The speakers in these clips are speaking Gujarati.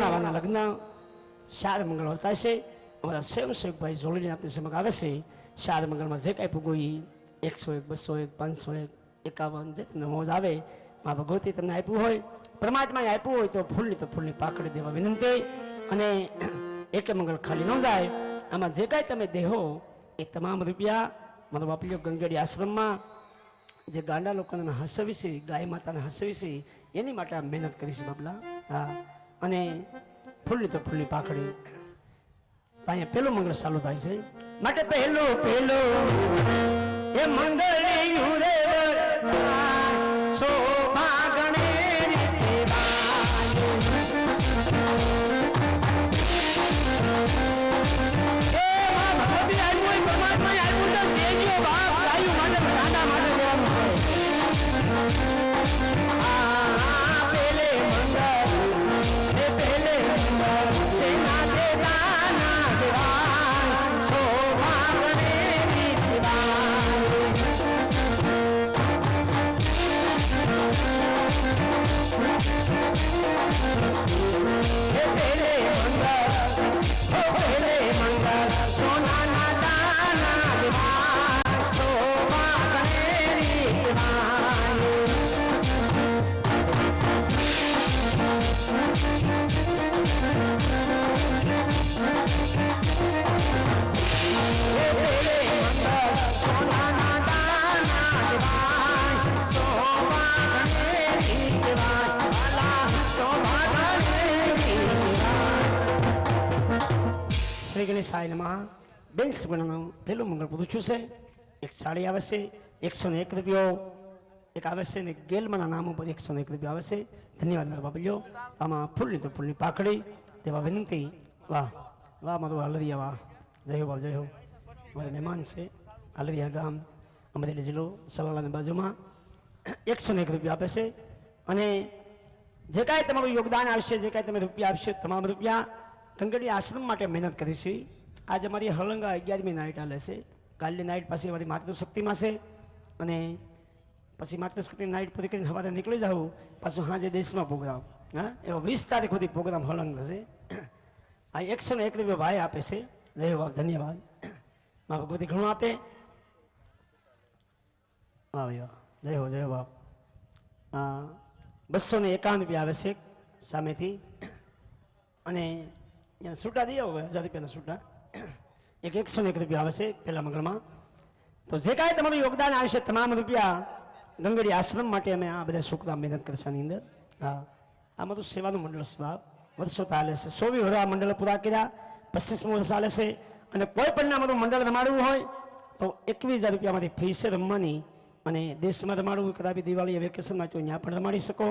આવાના લગ્ન શાર મંગળ હોતા છે અમારા સેવકભાઈ જોડીને આપણી સમક્ષ આવે છે શાર મંગળમાં જે કાંઈ પૂગોઈ 101 201 501 51 જે તમને મોજ આવે મા ભગવતી તમને આપ્યું હોય પરમાત્માએ આપ્યું હોય તો ફૂલની પાકડી દેવા વિનંતી અને એકે મંગળ ખાલી ન જાય આમાં જે કાંઈ તમે દેહો એ તમામ રૂપિયા મારો બાપલીઓ ગંગેડી આશ્રમમાં જે ગાંડા લોકોને હસવી છે ગાય માતાને હસવી છે એની માટે આ મહેનત કરીશ બાબલા હા અને ફૂલની પાકડી અહીંયા પેલું મંગળ ચાલુ થાય છે માટે પહેલો એ મંગળ રે શોભા ગણેરી સાય નમઃ બેન્સ ગણનું પેલું મંગળ પૂછ્યું છે એક સાડી આવે છે 101 રૂપિયો એક આવે છે ને ગેલમાના નામ ઉપર 101 રૂપિયા આવે છે ધન્યવાદ મારા બાપલીઓ આમાં ફૂલની પાકડી તેવા વિનંતી વાહ મારું હલરિયા વાહ જય હો બાપ જય હો મારા મહેમાન છે હલરિયા ગામ અમરેલી જિલ્લો સલાલાની બાજુમાં 101 રૂપિયા આપે છે અને જે કાંઈ તમારું યોગદાન આવશે જે કાંઈ તમે રૂપિયા આપશે તમામ રૂપિયા ગંગેડી આશ્રમ માટે મહેનત કરી છે આજે અમારી હળંગા 11મી નાઇટ હાલે છે કાલની નાઇટ પછી અમારી માતૃશક્તિમાં છે અને પછી માતૃશક્તિ નાઇટ પૂરી કરીને સવારે નીકળી જાઉં પાછું સાંજે દેશમાં પ્રોગ્રામ હા એવો 20 તારીખ સુધી પ્રોગ્રામ હળંગ થશે આ 101 રૂપિયા ભાઈ આપે છે જય બાપ ધન્યવાદ મા ભગવતી ઘણું આપે હા ભાઈ જય બાપ 251 રૂપિયા આવે છે સામેથી અને છૂટા દઈ આવો 1000 રૂપિયાના છૂટા એક 101 રૂપિયા આવે છે પહેલા મંગળમાં તો જે કાંઈ તમારું યોગદાન આવશે તમામ રૂપિયા ગંગેડી આશ્રમ માટે અમે આ બધા છોકરા મહેનત કરશે આની અંદર હા આ બધું સેવાનું મંડળ સ્વાબ વર્ષો ચાલે છે 100 વર્ષ આ મંડળ પૂરા કર્યા 25 વર્ષ ચાલે છે અને કોઈ પણ અમારું મંડળ રમાડવું હોય તો 21000 રૂપિયામાંથી ફી છે રમવાની અને દેશમાં રમાડવું કદાચ દિવાળી વેકેશનમાં તો ત્યાં પણ રમાડી શકો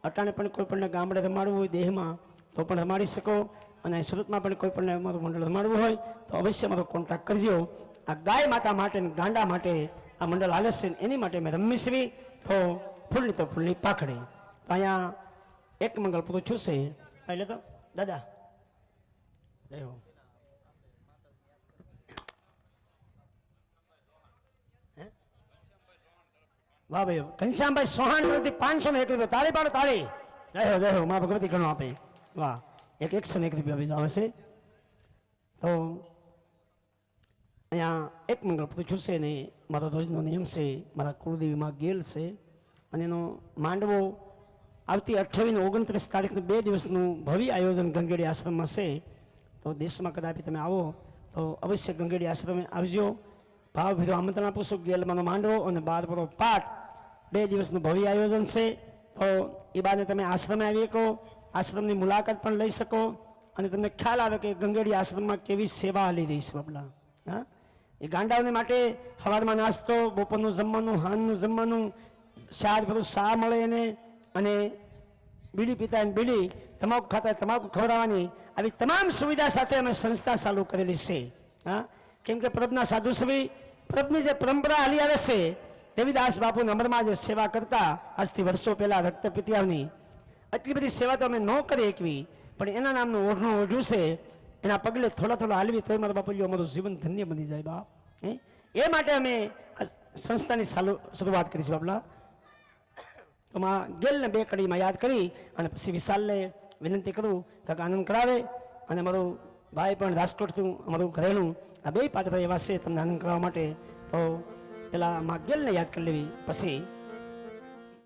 અટાણે પણ કોઈ પણ ગામડે રમાડવું હોય દેહમાં તો પણ રમાડી શકો અને સુરતમાં પણ કોઈ પણ અમારું મંડળ રમાડવું હોય તો અવશ્ય અમારો કોન્ટેક્ટ કરજો આ ગાય માતા માટે ગાંડા માટે આ મંડળ હાલે છે એની માટે મેં રમીશવી તો ફૂલની પાખડી તો અહીંયા એક મંગળ પૂરું છું છે એટલે તો દાદા જય હો વાહ ભાઈ ઘનશ્યામભાઈ સોહાણ 501 રૂપિયા તાળી પાડો તાળી જય હો મા ભગવતી ઘણું આપે વાહ એક 101 રૂપિયા બીજા આવે છે તો અહીંયા એક મંગળ પૂછ્યું છે ને મારો રોજનો નિયમ છે મારા કુળદેવીમાં ગેલ છે અને એનો માંડવો આવતી 28 ને 29 તારીખનું 2 દિવસનું ભવ્ય આયોજન ગંગેડી આશ્રમમાં છે તો દેશમાં કદાચ તમે આવો તો અવશ્ય ગંગેડી આશ્રમે આવજો ભાવભીરો આમંત્રણ આપું છું ગેલમાંનો માંડવો અને 12 પાઠ 2 દિવસનું ભવ્ય આયોજન છે તો એ બાદ તમે આશ્રમે આવી શકો આશ્રમની મુલાકાત પણ લઈ શકો અને તમને ખ્યાલ આવે કે ગંગેડી આશ્રમમાં કેવી સેવા લઈ રહી છે બાપલા હા એ ગાંડાઓને માટે સવારમાં નાસ્તો બપોરનું જમવાનું હાંજનું જમવાનું શાદ બધું શા મળે એને અને બીડી પીતા બીડી તમાકુ ખાતા તમાકુ ખવડાવવાની આવી તમામ સુવિધા સાથે અમે સંસ્થા ચાલુ કરેલી છે હા કેમ કે પ્રભના સાધુશ્રી પ્રભની જે પરંપરા હાલી આવે છે દેવીદાસ બાપુને અમરમાં જે સેવા કરતા આજથી વર્ષો પહેલાં રક્તપિતિયાની આટલી બધી સેવા તો અમે ન કરી શકવી પણ એના નામનું ઓઢણું ઓઢું છે એના પગલે થોડા હાલવી તોય મારા બાપુજી અમારું જીવન ધન્ય બની જાય બાપ એ માટે અમે સંસ્થાની શરૂઆત કરી છે બાપલા તો ગેલને 2 કડીમાં યાદ કરી અને પછી વિશાલને વિનંતી કરું કાંઈક આનંદ કરાવે. અને મારું ભાઈ પણ રાજકોટથી અમારું ઘરેણું આ બે પાત્ર એવા છે તમને આનંદ કરાવવા માટે. તો પેલા માં ગેલને યાદ કરી લેવી, પછી